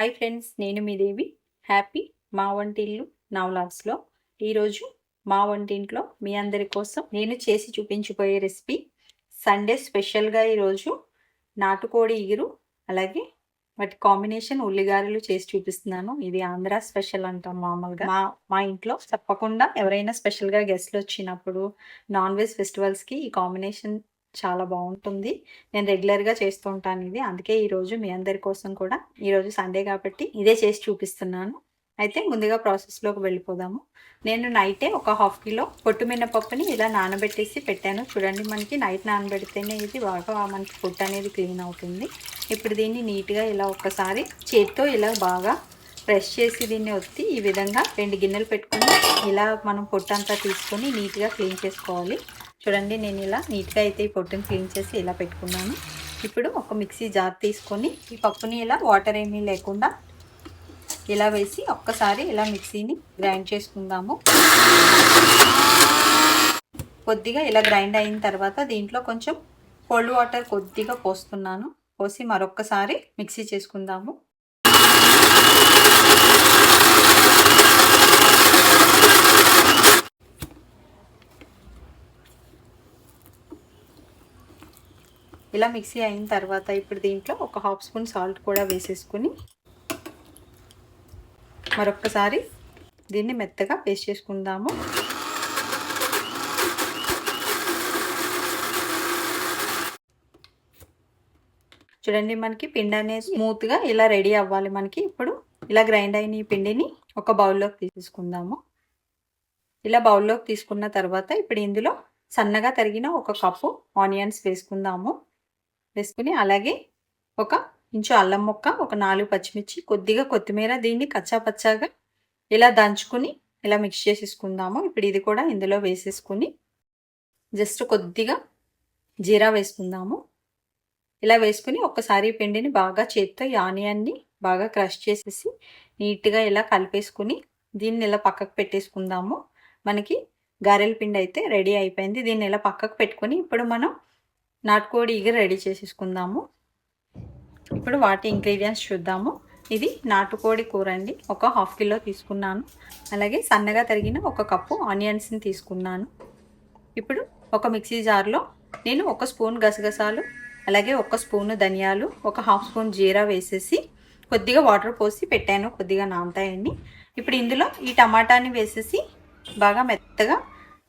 Hi friends, నేను మీ దేవి. Happy మా వంటిల్లు నా వ్లాగ్స్లో ఈరోజు మా వంటింట్లో మీ అందరి కోసం నేను చేసి చూపించిపోయే రెసిపీ సండే స్పెషల్గా ఈరోజు నాటుకోడి ఇగురు, అలాగే వాటి కాంబినేషన్ ఉల్లిగారెలు చేసి చూపిస్తున్నాను. ఇది ఆంధ్ర స్పెషల్ అంటాం మామూలుగా. మా ఇంట్లో తప్పకుండా ఎవరైనా స్పెషల్గా గెస్ట్లు వచ్చినప్పుడు నాన్ వెజ్ ఫెస్టివల్స్కి ఈ కాంబినేషన్ చాలా బాగుంటుంది. నేను రెగ్యులర్గా చేస్తూ ఉంటాను ఇది. అందుకే ఈరోజు మీ అందరి కోసం కూడా ఈరోజు సండే కాబట్టి ఇదే చేసి చూపిస్తున్నాను. అయితే ముందుగా ప్రాసెస్లోకి వెళ్ళిపోదాము. నేను నైటే ఒక 1/2 కిలో పొట్టు మినపప్పుని ఇలా నానబెట్టేసి పెట్టాను. చూడండి, మనకి నైట్ నానబెడితేనే ఇది బాగా మనకి పొట్టు అనేది క్లీన్ అవుతుంది. ఇప్పుడు దీన్ని నీట్గా ఇలా ఒక్కసారి చేత్తో ఇలా బాగా ప్రెస్ చేసి దీన్ని ఒత్తి ఈ విధంగా 2 గిన్నెలు పెట్టుకొని ఇలా మనం పొట్టు అంతా తీసుకొని నీట్గా క్లీన్ చేసుకోవాలి. చూడండి, నేను ఇలా నీట్గా అయితే ఈ పొట్టుని క్లీన్ చేసి ఇలా పెట్టుకున్నాను. ఇప్పుడు ఒక మిక్సీ జార్ తీసుకొని ఈ పప్పుని ఇలా వాటర్ ఏమీ లేకుండా ఇలా వేసి ఒక్కసారి ఇలా మిక్సీని గ్రైండ్ చేసుకుందాము. కొద్దిగా ఇలా గ్రైండ్ అయిన తర్వాత దీంట్లో కొంచెం కోల్డ్ వాటర్ కొద్దిగా పోస్తున్నాను. పోసి మరొక్కసారి మిక్సీ చేసుకుందాము. ఇలా మిక్సీ అయిన తర్వాత ఇప్పుడు దీంట్లో ఒక 1/2 స్పూన్ సాల్ట్ కూడా వేసేసుకుని మరొక్కసారి దీన్ని మెత్తగా పేస్ట్ చేసుకుందాము. చూడండి, మనకి పిండి అనేది స్మూత్గా ఇలా రెడీ అవ్వాలి. మనకి ఇప్పుడు ఇలా గ్రైండ్ అయిన ఈ పిండిని ఒక బౌల్లోకి తీసుకుందాము. ఇలా బౌల్లోకి తీసుకున్న తర్వాత ఇప్పుడు ఇందులో సన్నగా తరిగిన 1 కప్పు ఆనియన్స్ వేసుకుందాము. వేసుకుని అలాగే 1 ఇంచు అల్లం ముక్క, ఒక 4 పచ్చిమిర్చి, కొద్దిగా కొత్తిమీర, దీన్ని కచ్చాపచ్చాగా ఇలా దంచుకుని ఇలా మిక్స్ చేసేసుకుందాము. ఇప్పుడు ఇది కూడా ఇందులో వేసేసుకుని జస్ట్ కొద్దిగా జీరా వేసుకుందాము. ఇలా వేసుకుని ఒక్కసారి పిండిని బాగా చేత్తో ఈ ఆనియన్ని బాగా క్రష్ చేసేసి నీట్గా ఇలా కలిపేసుకుని దీన్ని ఇలా పక్కకు పెట్టేసుకుందాము. మనకి గారెల పిండి అయితే రెడీ అయిపోయింది. దీన్ని ఇలా పక్కకు పెట్టుకొని ఇప్పుడు మనం నాటుకోడి ఇగురు రెడీ చేసేసుకుందాము. ఇప్పుడు వాటి ఇంగ్రీడియంట్స్ చూద్దాము. ఇది నాటుకోడి కూర అండి. ఒక 1/2 కిలో తీసుకున్నాను. అలాగే సన్నగా తరిగిన 1 కప్పు ఆనియన్స్ని తీసుకున్నాను. ఇప్పుడు ఒక మిక్సీ జార్లో నేను 1 స్పూన్ గసగసాలు, అలాగే 1 స్పూను ధనియాలు, ఒక 1/2 స్పూన్ జీరా వేసేసి కొద్దిగా వాటర్ పోసి పెట్టాను. కొద్దిగా నానతాయండి. ఇప్పుడు ఇందులో ఈ టమాటాని వేసేసి బాగా మెత్తగా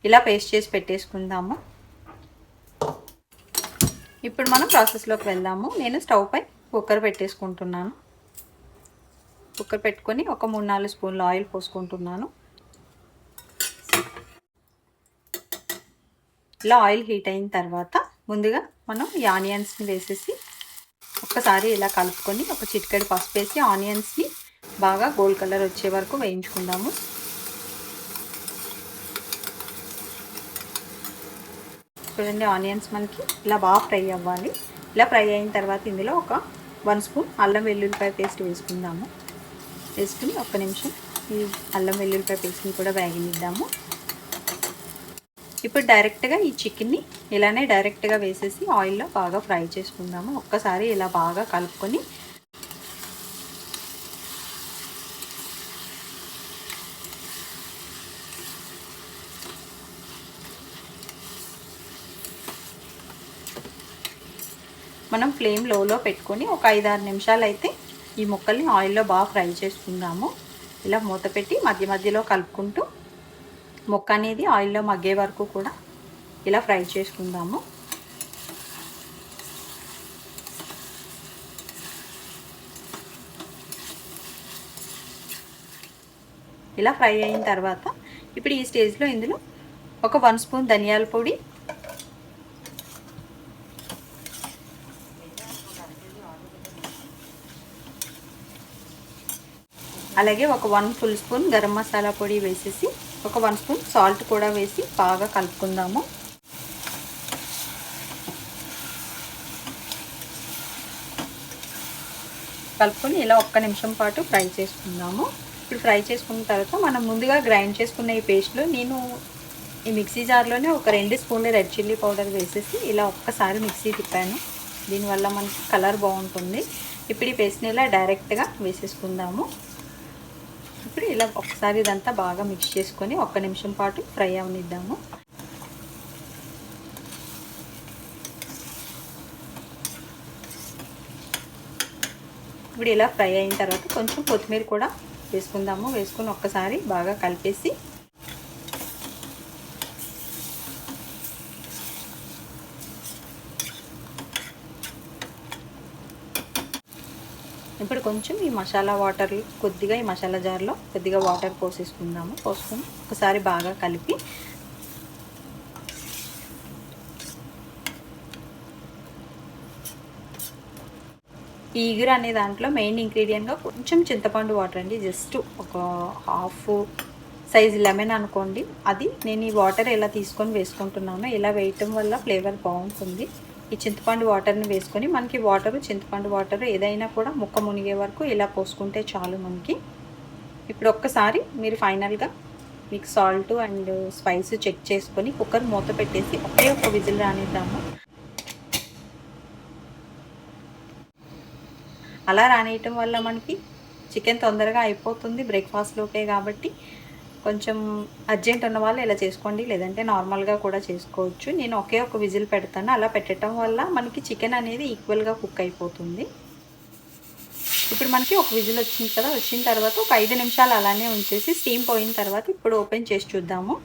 ఇలా పేస్ట్ చేసి పెట్టేసుకుందాము. ఇప్పుడు మనం ప్రాసెస్లోకి వెళ్దాము. నేను స్టవ్ పై కుక్కర్ పెట్టేసుకుంటున్నాను. కుక్కర్ పెట్టుకొని ఒక 3-4 స్పూన్లు ఆయిల్ పోసుకుంటున్నాను. ఇలా ఆయిల్ హీట్ అయిన తర్వాత ముందుగా మనం ఈ ఆనియన్స్ని వేసేసి ఒక్కసారి ఇలా కలుపుకొని ఒక చిటికెడు పసుపు వేసి ఆనియన్స్ని బాగా గోల్డ్ కలర్ వచ్చే వరకు వేయించుకుందాము. చూడండి, ఆనియన్స్ మనకి ఇలా బాగా ఫ్రై అవ్వాలి. ఇలా ఫ్రై అయిన తర్వాత ఇందులో ఒక 1 స్పూన్ అల్లం వెల్లుల్లిపాయ పేస్ట్ వేసుకుందాము. వేసుకుని 1 నిమిషం ఈ అల్లం వెల్లుల్లిపాయ పేస్ట్ని కూడా వేగనిద్దాము. ఇప్పుడు డైరెక్ట్గా ఈ చికెన్ని ఇలానే డైరెక్ట్గా వేసేసి ఆయిల్లో బాగా ఫ్రై చేసుకుందాము. ఒక్కసారి ఇలా బాగా కలుపుకొని మనం ఫ్లేమ్ లోలో పెట్టుకొని ఒక 5-6 నిమిషాలు అయితే ఈ ముక్కల్ని ఆయిల్లో బాగా ఫ్రై చేసుకుందాము. ఇలా మూత పెట్టి మధ్య మధ్యలో కలుపుకుంటూ ముక్క అనేది ఆయిల్లో మగ్గే వరకు కూడా ఇలా ఫ్రై చేసుకుందాము. ఇలా ఫ్రై అయిన తర్వాత ఇప్పుడు ఈ స్టేజ్లో ఇందులో ఒక 1 స్పూన్ ధనియాల పొడి, అలాగే ఒక 1 ఫుల్ స్పూన్ గరం మసాలా పొడి వేసేసి ఒక 1 స్పూన్ సాల్ట్ కూడా వేసి బాగా కలుపుకుందాము. కలుపుకొని ఇలా 1 నిమిషం పాటు ఫ్రై చేసుకుందాము. ఇప్పుడు ఫ్రై చేసుకున్న తర్వాత మనం ముందుగా గ్రైండ్ చేసుకున్న ఈ పేస్ట్లో నేను ఈ మిక్సీ జార్లోనే ఒక 2 స్పూన్ల రెడ్ చిల్లీ పౌడర్ వేసేసి ఇలా ఒక్కసారి మిక్సీ తిప్పాను. దీనివల్ల మనకి కలర్ బాగుంటుంది. ఇప్పుడు ఈ పేస్ట్ని ఇలా డైరెక్ట్గా వేసేసుకుందాము. ఇప్పుడు ఇలా ఒకసారి ఇదంతా బాగా మిక్స్ చేసుకొని 1 నిమిషం పాటు ఫ్రై అవనిద్దాము. ఇప్పుడు ఇలా ఫ్రై అయిన తర్వాత కొంచెం కొత్తిమీర కూడా వేసుకుందాము. వేసుకొని ఒక్కసారి బాగా కలిపేసి ఇప్పుడు కొంచెం ఈ మసాలా వాటర్ కొద్దిగా ఈ మసాలా జార్లో కొద్దిగా వాటర్ పోసేసుకుందాము. పోసుకొని ఒకసారి బాగా కలిపి ఈ ఇగురు అనే దాంట్లో మెయిన్ ఇంగ్రీడియంట్గా కొంచెం చింతపండు వాటర్ అండి. జస్ట్ ఒక హాఫ్ సైజ్ లెమన్ అనుకోండి. అది నేను ఈ వాటర్ ఇలా తీసుకొని వేసుకుంటున్నాను. ఇలా వేయటం వల్ల ఫ్లేవర్ బాగుంటుంది. ఈ చింతపండు వాటర్ని వేసుకొని మనకి చింతపండు వాటర్ ఏదైనా కూడా ముక్క మునిగే వరకు ఇలా పోసుకుంటే చాలు మనకి. ఇప్పుడు ఒక్కసారి మీరు ఫైనల్గా మీకు సాల్ట్ అండ్ స్పైస్ చెక్ చేసుకొని కుక్కర్ మూత పెట్టేసి ఒకే ఒక విజిల్ రానిద్దాము. అలా రానియటం వల్ల మనకి చికెన్ తొందరగా అయిపోతుంది బ్రేక్ఫాస్ట్లోకే. కాబట్టి కొంచెం అర్జెంట్ ఉన్న వాళ్ళు ఇలా చేసుకోండి, లేదంటే నార్మల్గా కూడా చేసుకోవచ్చు. నేను ఒకే ఒక విజిల్ పెడతాను. అలా పెట్టడం వల్ల మనకి చికెన్ అనేది ఈక్వల్గా కుక్ అయిపోతుంది. ఇప్పుడు మనకి ఒక విజిల్ వచ్చింది కదా, వచ్చిన తర్వాత ఒక 5 నిమిషాలు అలానే ఉంచేసి స్టీమ్ పోయిన తర్వాత ఇప్పుడు ఓపెన్ చేసి చూద్దాము.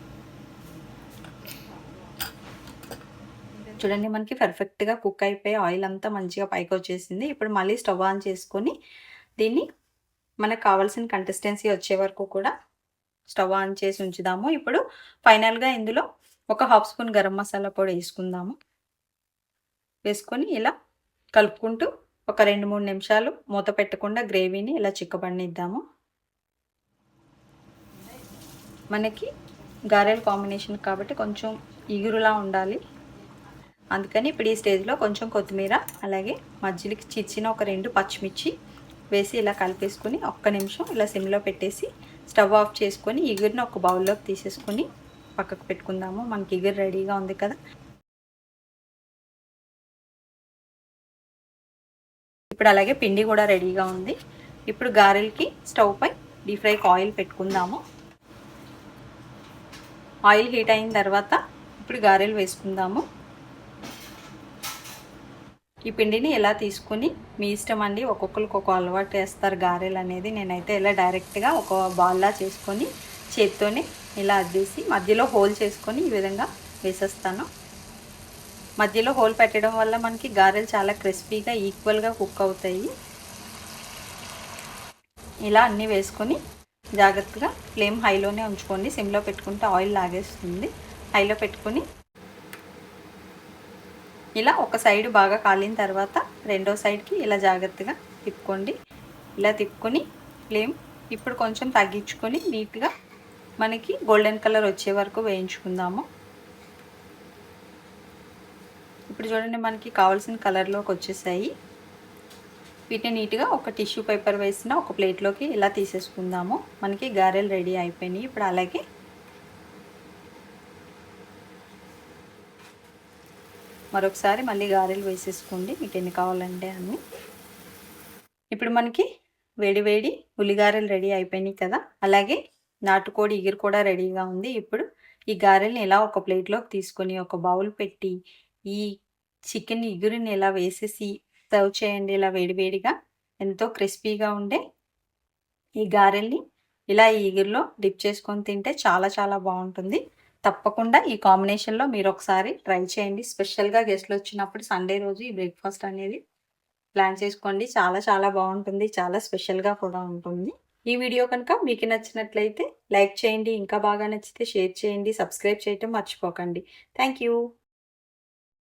చూడండి మనకి పర్ఫెక్ట్గా కుక్ అయిపోయి ఆయిల్ అంతా మంచిగా పైకి వచ్చేసింది. ఇప్పుడు మళ్ళీ స్టవ్ ఆన్ చేసుకొని దీన్ని మనకు కావాల్సిన కన్సిస్టెన్సీ వచ్చే వరకు కూడా స్టవ్ ఆన్ చేసి ఉంచుదాము. ఇప్పుడు ఫైనల్గా ఇందులో ఒక హాఫ్ స్పూన్ గరం మసాలా పొడి వేసుకుందాము. వేసుకొని ఇలా కలుపుకుంటూ ఒక 2-3 నిమిషాలు మూత పెట్టకుండా గ్రేవీని ఇలా చిక్కబడిద్దాము. మనకి గారెల కాంబినేషన్ కాబట్టి కొంచెం ఇగురులా ఉండాలి. అందుకని ఇప్పుడు ఈ స్టేజ్లో కొంచెం కొత్తిమీర, అలాగే మధ్యలోకి చిచ్చిన ఒక 2 పచ్చిమిర్చి వేసి ఇలా కలిపేసుకొని 1 నిమిషం ఇలా సిమ్లో పెట్టేసి స్టవ్ ఆఫ్ చేసుకొని ఇగురుని ఒక బౌల్లోకి తీసేసుకొని పక్కకు పెట్టుకుందాము. మనకి ఇగురు రెడీగా ఉంది కదా. ఇప్పుడు అలాగే పిండి కూడా రెడీగా ఉంది. ఇప్పుడు గారెలకి స్టవ్ పై డీప్ ఫ్రైకి ఆయిల్ పెట్టుకుందాము. ఆయిల్ హీట్ అయిన తర్వాత ఇప్పుడు గారెలు వేసుకుందాము. ఈ పిండిని ఎలా తీసుకుని మీ ఇష్టం అండి, ఒక్కొక్కరికి ఒక అలవాటు వేస్తారు గారెలు అనేది. నేనైతే ఇలా డైరెక్ట్గా ఒక బాల్లా చేసుకొని చేత్తోనే ఇలా అద్దేసి మధ్యలో హోల్ చేసుకొని ఈ విధంగా వేసేస్తాను. మధ్యలో హోల్ పెట్టడం వల్ల మనకి గారెలు చాలా క్రిస్పీగా ఈక్వల్గా కుక్ అవుతాయి. ఇలా అన్నీ వేసుకొని జాగ్రత్తగా ఫ్లేమ్ హైలోనే ఉంచుకోండి. సిమ్లో పెట్టుకుంటే ఆయిల్ లాగేస్తుంది. హైలో పెట్టుకొని ఇలా ఒక సైడ్ బాగా కాలిన తర్వాత రెండో సైడ్కి ఇలా జాగ్రత్తగా తిప్పుకోండి. ఇలా తిప్పుకొని ఫ్లేమ్ ఇప్పుడు కొంచెం తగ్గించుకొని నీట్గా మనకి గోల్డెన్ కలర్ వచ్చే వరకు వేయించుకుందాము. ఇప్పుడు చూడండి మనకి కావాల్సిన కలర్లోకి వచ్చేసాయి. వీటిని నీట్గా ఒక టిష్యూ పేపర్ వేసిన ఒక ప్లేట్లోకి ఇలా తీసేసుకుందాము. మనకి గారెలు రెడీ అయిపోయినాయి. ఇప్పుడు అలాగే మరొకసారి మళ్ళీ గారెలు వేసేసుకోండి, మీకు ఎన్ని కావాలంటే అన్ని. ఇప్పుడు మనకి వేడి వేడి ఉల్లిగారెలు రెడీ అయిపోయినాయి కదా. అలాగే నాటుకోడి ఇగురు కూడా రెడీగా ఉంది. ఇప్పుడు ఈ గారెల్ని ఇలా ఒక ప్లేట్లోకి తీసుకొని ఒక బౌల్ పెట్టి ఈ చికెన్ ఇగురిని ఇలా వేసేసి సర్వ్ చేయండి. ఇలా వేడివేడిగా ఎంతో క్రిస్పీగా ఉండే ఈ గారెల్ని ఇలా ఈ ఇగురులో డిప్ చేసుకొని తింటే చాలా చాలా బాగుంటుంది. తప్పకుండా ఈ కాంబినేషన్లో మీరు ఒకసారి ట్రై చేయండి. స్పెషల్గా గెస్ట్లు వచ్చినప్పుడు సండే రోజు ఈ బ్రేక్ఫాస్ట్ అనేది ప్లాన్ చేసుకోండి. చాలా చాలా బాగుంటుంది, చాలా స్పెషల్గా కూడా ఉంటుంది. ఈ వీడియో కనుక మీకు నచ్చినట్లయితే లైక్ చేయండి, ఇంకా బాగా నచ్చితే షేర్ చేయండి, సబ్స్క్రైబ్ చేయటం మర్చిపోకండి. Thank you.